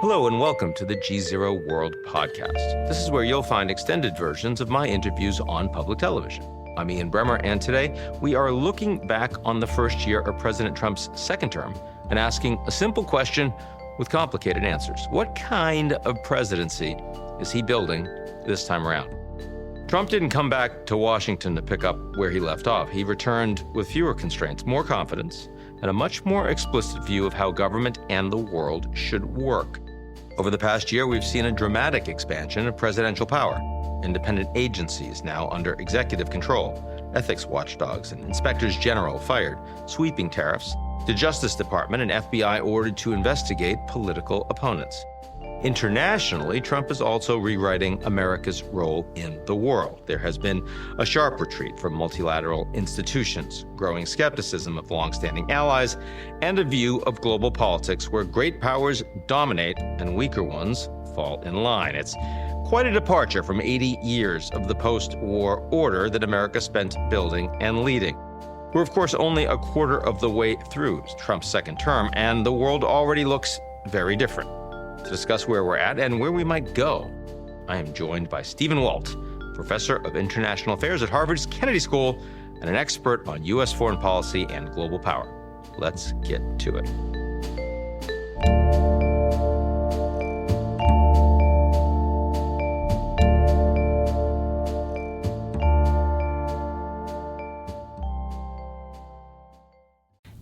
Hello and welcome to the GZERO World Podcast. This is where you'll find extended versions of my interviews on public television. I'm Ian Bremmer, and today we are looking back on the first year of President Trump's second term and asking a simple question with complicated answers. What kind of presidency is he building this time around? Trump didn't come back to Washington to pick up where he left off. He returned with fewer constraints, more confidence, and a much more explicit view of how government and the world should work. Over the past year, we've seen a dramatic expansion of presidential power. Independent agencies now under executive control, ethics watchdogs and inspectors general fired, sweeping tariffs, the Justice Department and FBI ordered to investigate political opponents. Internationally, Trump is also rewriting America's role in the world. There has been a sharp retreat from multilateral institutions, growing skepticism of longstanding allies, and a view of global politics where great powers dominate and weaker ones fall in line. It's quite a departure from 80 years of the post-war order that America spent building and leading. We're, of course, only a quarter of the way through Trump's second term, and the world already looks very different. To discuss where we're at and where we might go, I am joined by Stephen Walt, professor of international affairs at Harvard's Kennedy School and an expert on U.S. foreign policy and global power. Let's get to it.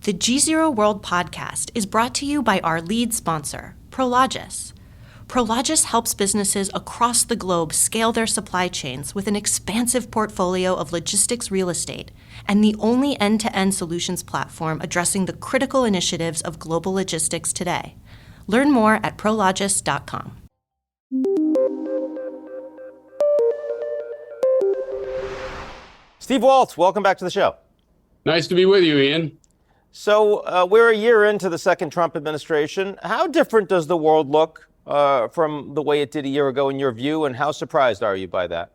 The GZERO World Podcast is brought to you by our lead sponsor, Prologis. Prologis helps businesses across the globe scale their supply chains with an expansive portfolio of logistics real estate and the only end-to-end solutions platform addressing the critical initiatives of global logistics today. Learn more at prologis.com. Steve Walt, welcome back to the show. Nice to be with you, Ian. So we're a year into the second Trump administration. How different does the world look from the way it did a year ago in your view, and how surprised are you by that?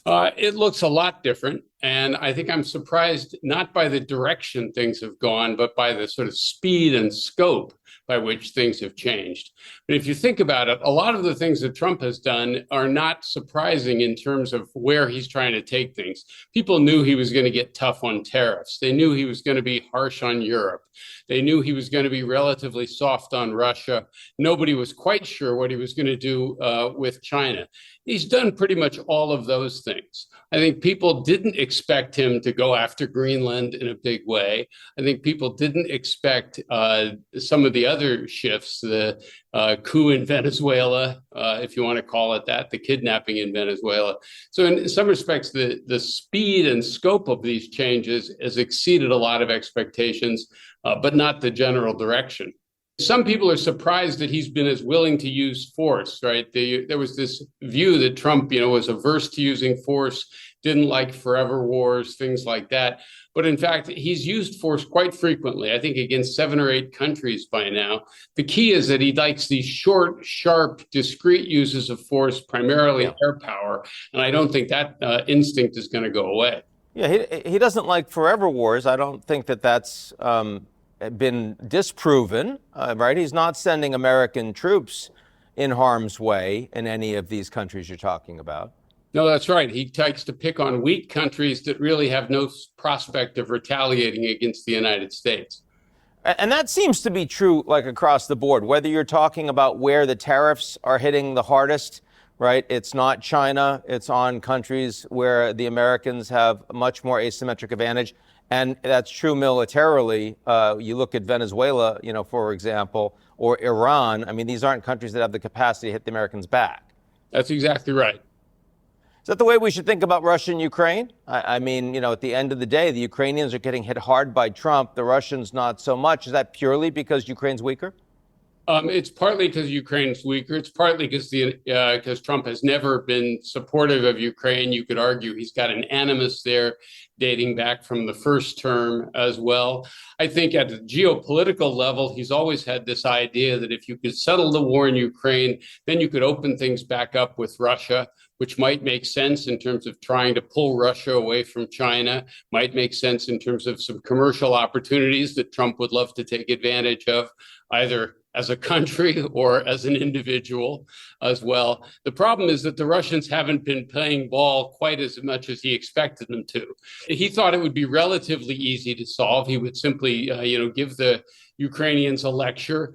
It looks a lot different, and I think I'm surprised not by the direction things have gone, but by the sort of speed and scope by which things have changed. But if you think about it, a lot of the things that Trump has done are not surprising in terms of where he's trying to take things. People knew he was going to get tough on tariffs. They knew he was going to be harsh on Europe. They knew he was going to be relatively soft on Russia. Nobody was quite sure what he was going to do with China. He's done pretty much all of those things. I think people didn't expect him to go after Greenland in a big way. I think people didn't expect some of the other shifts, the coup in Venezuela, if you want to call it that, the kidnapping in Venezuela. So in some respects, the speed and scope of these changes has exceeded a lot of expectations, but not the general direction. Some people are surprised that he's been as willing to use force, right? There was this view that Trump, was averse to using force, didn't like forever wars, things like that. But in fact, he's used force quite frequently, I think against 7 or 8 countries by now. The key is that he likes these short, sharp, discrete uses of force, primarily air power. And I don't think that instinct is going to go away. Yeah, he doesn't like forever wars. I don't think that that's been disproven, right? He's not sending American troops in harm's way in any of these countries you're talking about. No, that's right. He likes to pick on weak countries that really have no prospect of retaliating against the United States. And that seems to be true, like across the board, whether you're talking about where the tariffs are hitting the hardest, right? It's not China. It's on countries where the Americans have a much more asymmetric advantage. And that's true militarily. You look at Venezuela, for example, or Iran. I mean, these aren't countries that have the capacity to hit the Americans back. That's exactly right. Is that the way we should think about Russia and Ukraine? I mean, at the end of the day, the Ukrainians are getting hit hard by Trump. The Russians not so much. Is that purely because Ukraine's weaker? It's partly because Ukraine's weaker. It's partly because Trump has never been supportive of Ukraine. You could argue he's got an animus there dating back from the first term as well. I think at the geopolitical level, he's always had this idea that if you could settle the war in Ukraine, then you could open things back up with Russia, which might make sense in terms of trying to pull Russia away from China, might make sense in terms of some commercial opportunities that Trump would love to take advantage of, either as a country or as an individual as well. The problem is that the Russians haven't been playing ball quite as much as he expected them to. He thought it would be relatively easy to solve. He would simply, give the Ukrainians a lecture,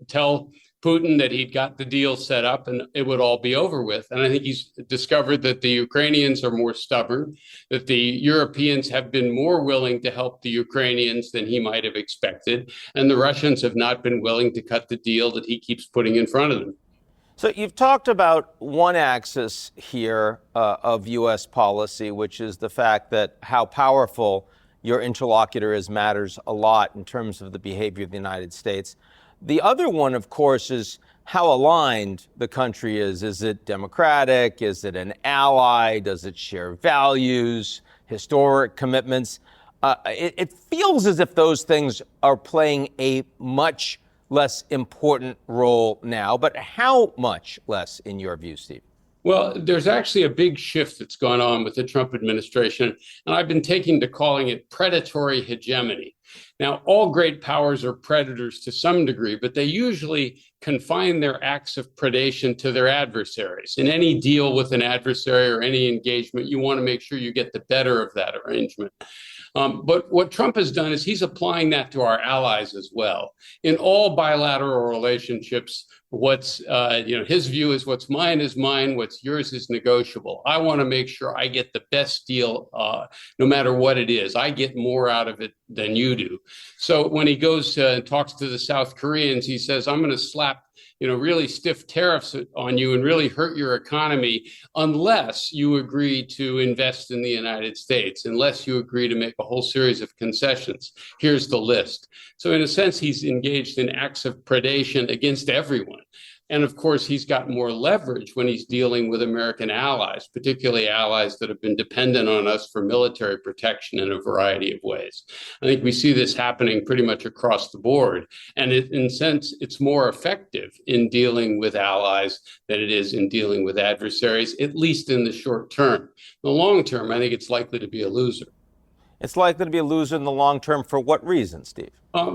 tell Putin that he'd got the deal set up and it would all be over with. And I think he's discovered that the Ukrainians are more stubborn, that the Europeans have been more willing to help the Ukrainians than he might have expected. And the Russians have not been willing to cut the deal that he keeps putting in front of them. So you've talked about one axis here of U.S. policy, which is the fact that how powerful your interlocutor is matters a lot in terms of the behavior of the United States. The other one, of course, is how aligned the country is. Is it democratic? Is it an ally? Does it share values, historic commitments? It feels as if those things are playing a much less important role now. But how much less, in your view, Steve? Well, there's actually a big shift that's gone on with the Trump administration, and I've been taking to calling it predatory hegemony. Now, all great powers are predators to some degree, but they usually confine their acts of predation to their adversaries. In any deal with an adversary or any engagement, you want to make sure you get the better of that arrangement. But what Trump has done is he's applying that to our allies as well. In all bilateral relationships, what's his view is what's mine is mine, what's yours is negotiable. I want to make sure I get the best deal, no matter what it is. I get more out of it than you do. So when he goes and talks to the South Koreans, he says, I'm going to slap really stiff tariffs on you and really hurt your economy unless you agree to invest in the United States, unless you agree to make a whole series of concessions. Here's the list. So in a sense, he's engaged in acts of predation against everyone. And of course, he's got more leverage when he's dealing with American allies, particularly allies that have been dependent on us for military protection in a variety of ways. I think we see this happening pretty much across the board. And in a sense, it's more effective in dealing with allies than it is in dealing with adversaries, at least in the short term. In the long term, I think it's likely to be a loser. It's likely to be a loser in the long term. For what reason, Steve?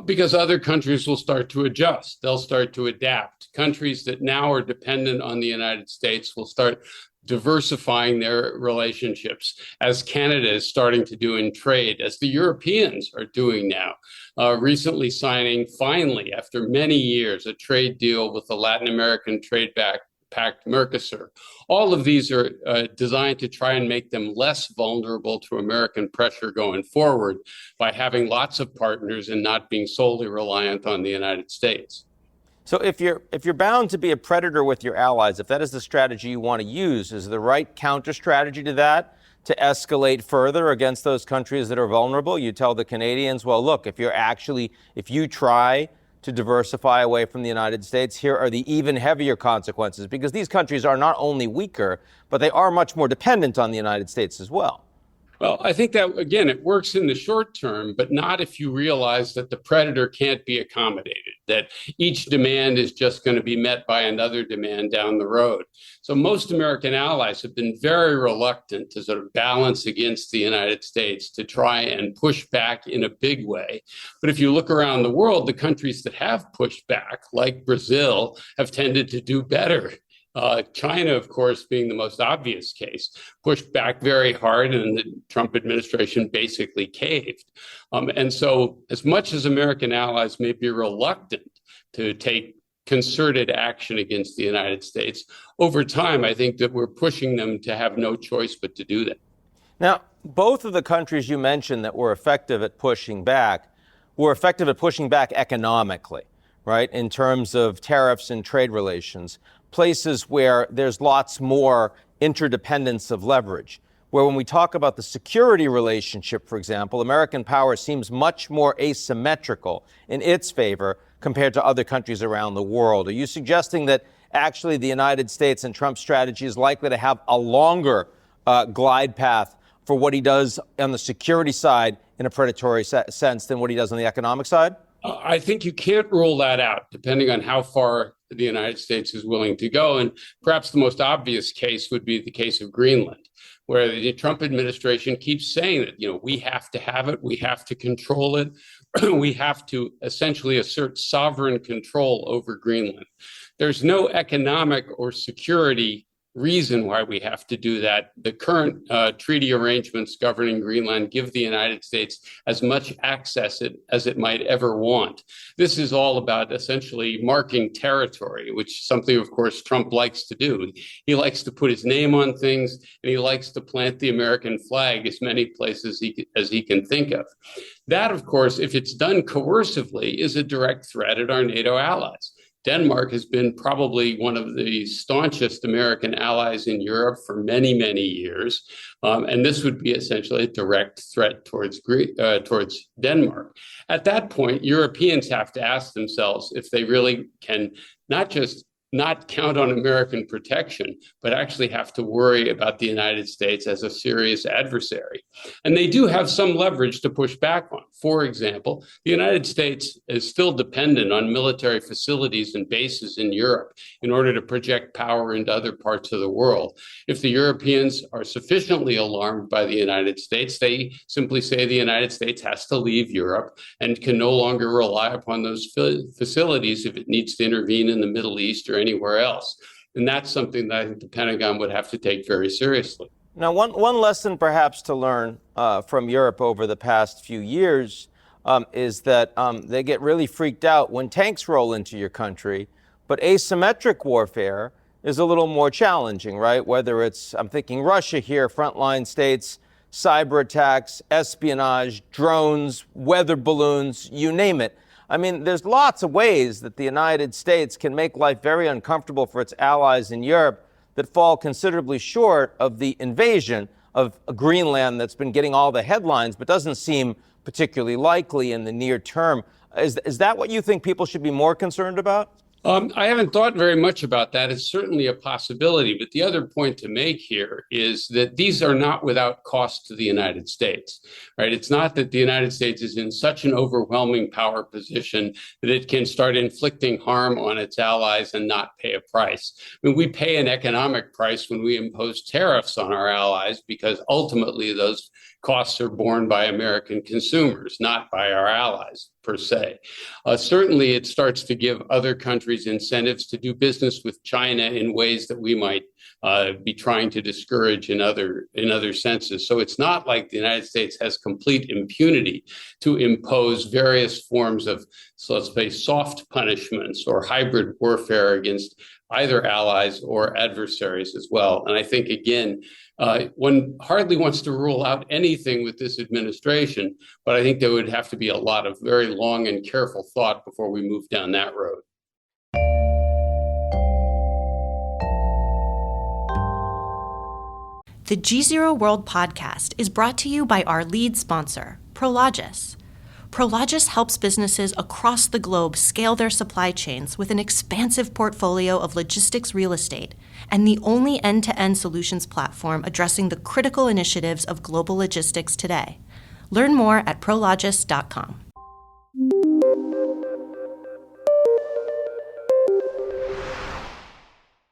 Because other countries will start to adjust. They'll start to adapt. Countries that now are dependent on the United States will start diversifying their relationships, as Canada is starting to do in trade, as the Europeans are doing now, recently signing, finally, after many years, a trade deal with the Latin American trade pact Mercosur. All of these are designed to try and make them less vulnerable to American pressure going forward by having lots of partners and not being solely reliant on the United States. So if you're bound to be a predator with your allies, if that is the strategy you want to use, is the right counter strategy to that to escalate further against those countries that are vulnerable? You tell the Canadians, well, look, if you try to diversify away from the United States, here are the even heavier consequences, because these countries are not only weaker, but they are much more dependent on the United States as well. Well, I think that, again, it works in the short term, but not if you realize that the predator can't be accommodated, that each demand is just going to be met by another demand down the road. So most American allies have been very reluctant to sort of balance against the United States, to try and push back in a big way. But if you look around the world, the countries that have pushed back, like Brazil, have tended to do better. China, of course, being the most obvious case, pushed back very hard, and the Trump administration basically caved. And so as much as American allies may be reluctant to take concerted action against the United States, over time, I think that we're pushing them to have no choice but to do that. Now, both of the countries you mentioned that were effective at pushing back were effective at pushing back economically, right, in terms of tariffs and trade relations. Places where there's lots more interdependence of leverage, where when we talk about the security relationship, for example, American power seems much more asymmetrical in its favor compared to other countries around the world. Are you suggesting that actually the United States and Trump's strategy is likely to have a longer glide path for what he does on the security side in a predatory sense than what he does on the economic side? I think you can't rule that out, depending on how far the United States is willing to go. And perhaps the most obvious case would be the case of Greenland, where the Trump administration keeps saying that, we have to have it, we have to control it, we have to essentially assert sovereign control over Greenland. There's no economic or security reason why we have to do that. The current treaty arrangements governing Greenland give the United States as much access as it might ever want. This is all about essentially marking territory, which is something, of course, Trump likes to do. He likes to put his name on things, and he likes to plant the American flag as many places as he can think of. That, of course, if it's done coercively, is a direct threat at our NATO allies. Denmark has been probably one of the staunchest American allies in Europe for many, many years. And this would be essentially a direct threat towards Denmark. At that point, Europeans have to ask themselves if they really can not just not count on American protection, but actually have to worry about the United States as a serious adversary. And they do have some leverage to push back on. For example, the United States is still dependent on military facilities and bases in Europe in order to project power into other parts of the world. If the Europeans are sufficiently alarmed by the United States, they simply say the United States has to leave Europe and can no longer rely upon those facilities if it needs to intervene in the Middle East or anywhere else. And that's something that I think the Pentagon would have to take very seriously. Now, one lesson perhaps to learn from Europe over the past few years is that they get really freaked out when tanks roll into your country, but asymmetric warfare is a little more challenging, right? Whether it's, I'm thinking Russia here, frontline states, cyber attacks, espionage, drones, weather balloons, you name it. I mean, there's lots of ways that the United States can make life very uncomfortable for its allies in Europe that fall considerably short of the invasion of Greenland that's been getting all the headlines, but doesn't seem particularly likely in the near term. Is that what you think people should be more concerned about? I haven't thought very much about that. It's certainly a possibility. But the other point to make here is that these are not without cost to the United States, right? It's not that the United States is in such an overwhelming power position that it can start inflicting harm on its allies and not pay a price. I mean, we pay an economic price when we impose tariffs on our allies because ultimately those costs are borne by American consumers, not by our allies per se. Certainly, it starts to give other countries incentives to do business with China in ways that we might be trying to discourage in other senses. So it's not like the United States has complete impunity to impose various forms of, so let's say, soft punishments or hybrid warfare against either allies or adversaries as well. And I think, again, one hardly wants to rule out anything with this administration, but I think there would have to be a lot of very long and careful thought before we move down that road. The GZERO World Podcast is brought to you by our lead sponsor, Prologis. Prologis helps businesses across the globe scale their supply chains with an expansive portfolio of logistics real estate and the only end-to-end solutions platform addressing the critical initiatives of global logistics today. Learn more at prologis.com.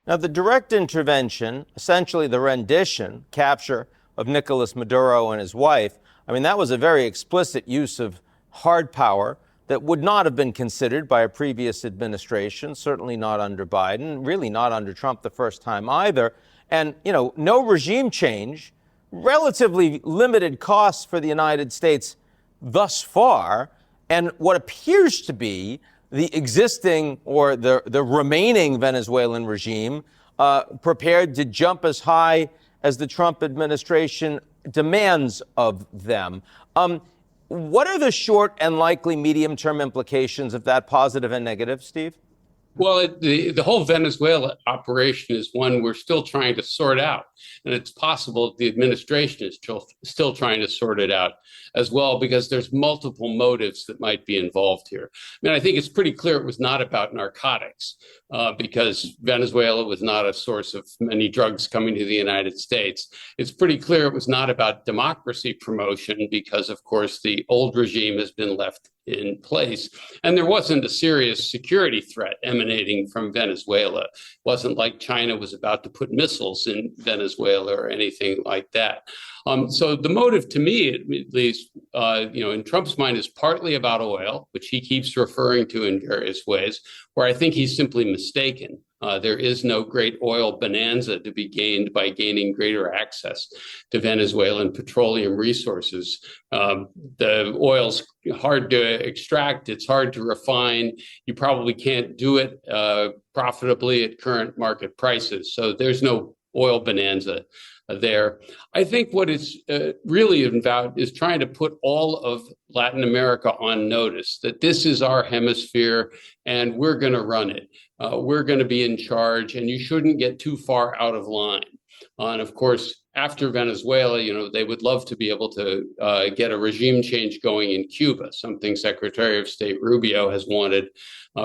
Now, the direct intervention, essentially the rendition, capture of Nicolas Maduro and his wife, I mean, that was a very explicit use of hard power that would not have been considered by a previous administration, certainly not under Biden, really not under Trump the first time either. And, no regime change, relatively limited costs for the United States thus far, and what appears to be the existing or the remaining Venezuelan regime prepared to jump as high as the Trump administration demands of them. What are the short and likely medium-term implications of that, positive and negative, Steve? Well, the whole Venezuela operation is one we're still trying to sort out. And it's possible the administration is still trying to sort it out as well, because there's multiple motives that might be involved here. I mean, I think it's pretty clear it was not about narcotics, because Venezuela was not a source of many drugs coming to the United States. It's pretty clear it was not about democracy promotion, because, of course, the old regime has been left in place. And there wasn't a serious security threat emanating from Venezuela. It wasn't like China was about to put missiles in Venezuela or anything like that. So the motive, to me, at least, in Trump's mind, is partly about oil, which he keeps referring to in various ways, where I think he's simply mistaken. There is no great oil bonanza to be gained by gaining greater access to Venezuelan petroleum resources. The oil's hard to extract. It's hard to refine. You probably can't do it profitably at current market prices. So there's no oil bonanza there. I think what it's really about is trying to put all of Latin America on notice that this is our hemisphere and we're going to run it. We're going to be in charge, and you shouldn't get too far out of line. And of course, after Venezuela, they would love to be able to get a regime change going in Cuba, something Secretary of State Rubio has wanted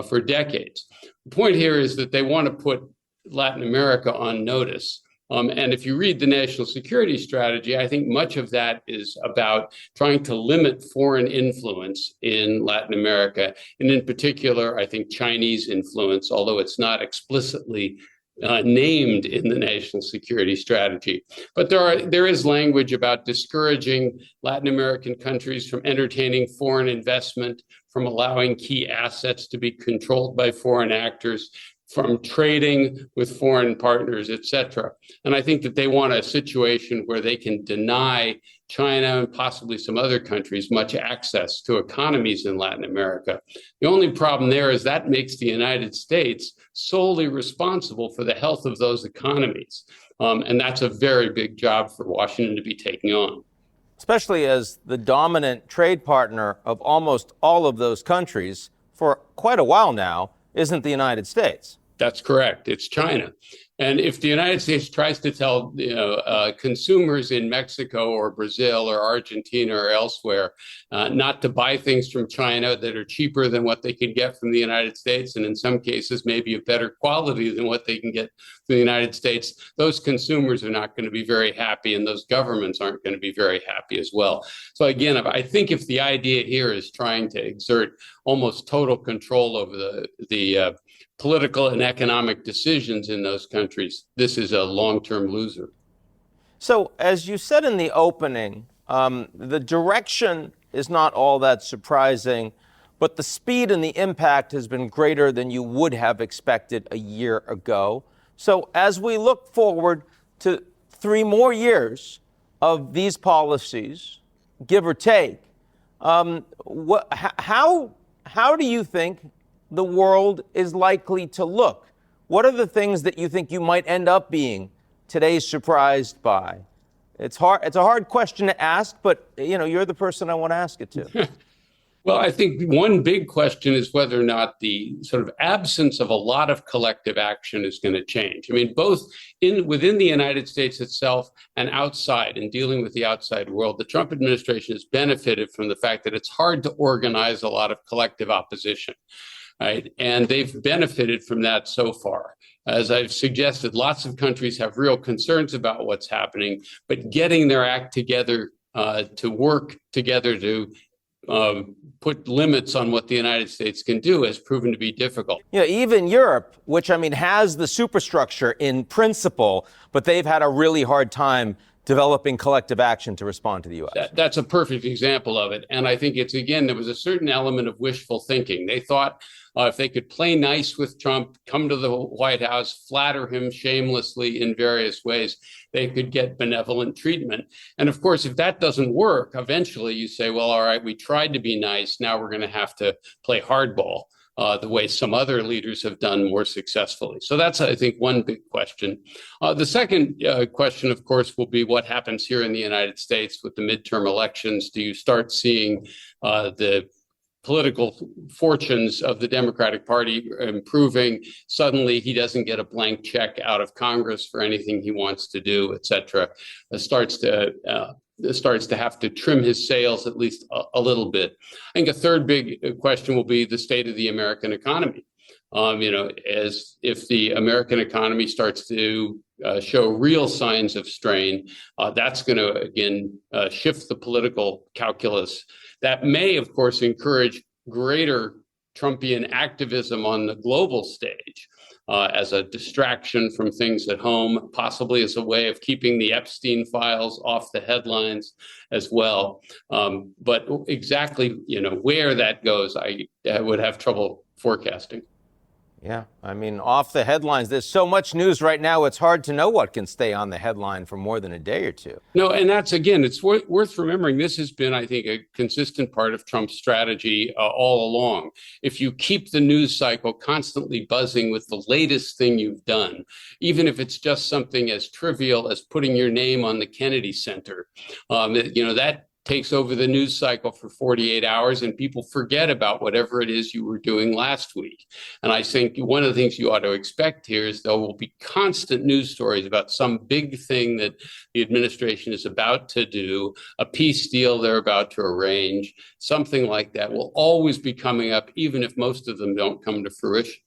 for decades. The point here is that they want to put Latin America on notice. And if you read the national security strategy, I think much of that is about trying to limit foreign influence in Latin America. And in particular, I think Chinese influence, although it's not explicitly named in the national security strategy. But there is language about discouraging Latin American countries from entertaining foreign investment, from allowing key assets to be controlled by foreign actors, from trading with foreign partners, et cetera. And I think that they want a situation where they can deny China and possibly some other countries much access to economies in Latin America. The only problem there is that makes the United States solely responsible for the health of those economies. And that's a very big job for Washington to be taking on. Especially as the dominant trade partner of almost all of those countries for quite a while now isn't the United States. That's correct. It's China. And if the United States tries to tell consumers in Mexico or Brazil or Argentina or elsewhere not to buy things from China that are cheaper than what they can get from the United States, and in some cases maybe of better quality than what they can get from the United States, those consumers are not going to be very happy, and those governments aren't going to be very happy as well. So again, I think if the idea here is trying to exert almost total control over the political and economic decisions in those countries, this is a long-term loser. So, as you said in the opening, the direction is not all that surprising, but the speed and the impact has been greater than you would have expected a year ago. So, as we look forward to 3 more years of these policies, give or take, how do you think the world is likely to look? What are the things that you think you might end up being today surprised by? It's a hard question to ask, but you're the person I want to ask it to. Well, I think one big question is whether or not the sort of absence of a lot of collective action is going to change. I mean, both within the United States itself and outside, in dealing with the outside world, the Trump administration has benefited from the fact that it's hard to organize a lot of collective opposition. Right. And they've benefited from that so far. As I've suggested, lots of countries have real concerns about what's happening, but getting their act together to work together to put limits on what the United States can do has proven to be difficult. Even Europe, which has the superstructure in principle, but they've had a really hard time developing collective action to respond to the U.S. That's a perfect example of it. And I think there was a certain element of wishful thinking. They thought if they could play nice with Trump, come to the White House, flatter him shamelessly in various ways, they could get benevolent treatment. And of course, if that doesn't work, eventually you say, well, all right, we tried to be nice. Now we're going to have to play hardball. The way some other leaders have done more successfully. So that's, I think, one big question. The second question, of course, will be what happens here in the United States with the midterm elections. Do you start seeing the political fortunes of the Democratic Party improving? Suddenly, he doesn't get a blank check out of Congress for anything he wants to do, et cetera. Starts to have to trim his sails at least a little bit. I think a third big question will be the state of the American economy. As if the American economy starts to show real signs of strain, that's going to, again, shift the political calculus. That may, of course, encourage greater Trumpian activism on the global stage as a distraction from things at home, possibly as a way of keeping the Epstein files off the headlines as well. But exactly, where that goes, I would have trouble forecasting. Yeah, I mean, off the headlines, there's so much news right now, it's hard to know what can stay on the headline for more than a day or two. No, and that's, again, it's worth remembering, this has been, I think, a consistent part of Trump's strategy all along. If you keep the news cycle constantly buzzing with the latest thing you've done, even if it's just something as trivial as putting your name on the Kennedy Center, that takes over the news cycle for 48 hours and people forget about whatever it is you were doing last week. And I think one of the things you ought to expect here is there will be constant news stories about some big thing that the administration is about to do, a peace deal they're about to arrange, something like that will always be coming up, even if most of them don't come to fruition.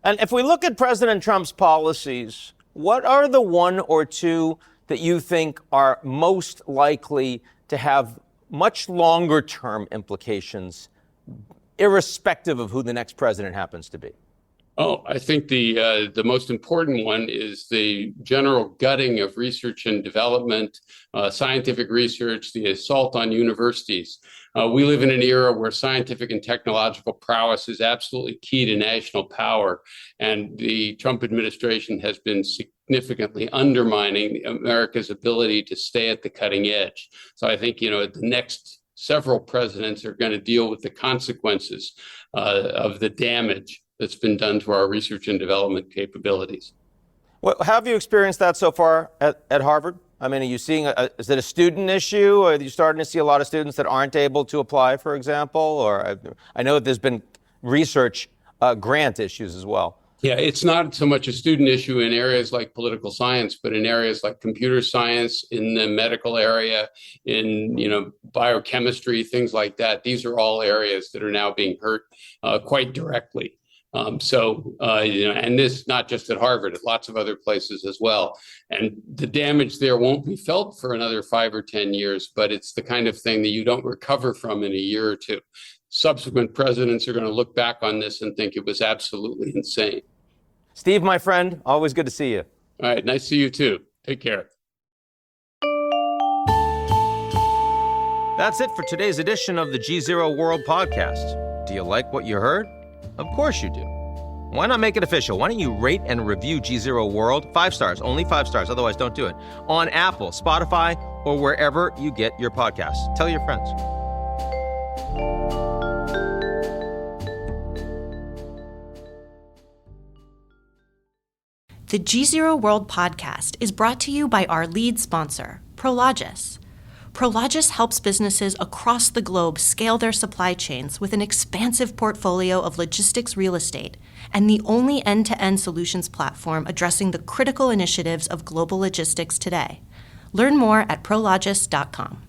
And if we look at President Trump's policies, what are the one or two that you think are most likely to have much longer term implications, irrespective of who the next president happens to be? Oh, I think the most important one is the general gutting of research and development, scientific research, the assault on universities. We live in an era where scientific and technological prowess is absolutely key to national power, and the Trump administration has been significantly undermining America's ability to stay at the cutting edge. So I think, the next several presidents are going to deal with the consequences of the damage that's been done to our research and development capabilities. Well, have you experienced that so far at Harvard? I mean, are you seeing, is it a student issue, or are you starting to see a lot of students that aren't able to apply, for example? Or I know that there's been research grant issues as well. Yeah, it's not so much a student issue in areas like political science, but in areas like computer science, in the medical area, in biochemistry, things like that. These are all areas that are now being hurt quite directly. And this not just at Harvard, at lots of other places as well. And the damage there won't be felt for another 5 or 10 years, but it's the kind of thing that you don't recover from in a year or two. Subsequent presidents are going to look back on this and think it was absolutely insane. Steve, my friend, always good to see you. All right, nice to see you too. Take care. That's it for today's edition of the GZERO World Podcast. Do you like what you heard? Of course you do. Why not make it official? Why don't you rate and review GZERO World? 5 stars, only 5 stars, otherwise don't do it. On Apple, Spotify, or wherever you get your podcasts. Tell your friends. The GZERO World Podcast is brought to you by our lead sponsor, Prologis. Prologis helps businesses across the globe scale their supply chains with an expansive portfolio of logistics real estate and the only end-to-end solutions platform addressing the critical initiatives of global logistics today. Learn more at prologis.com.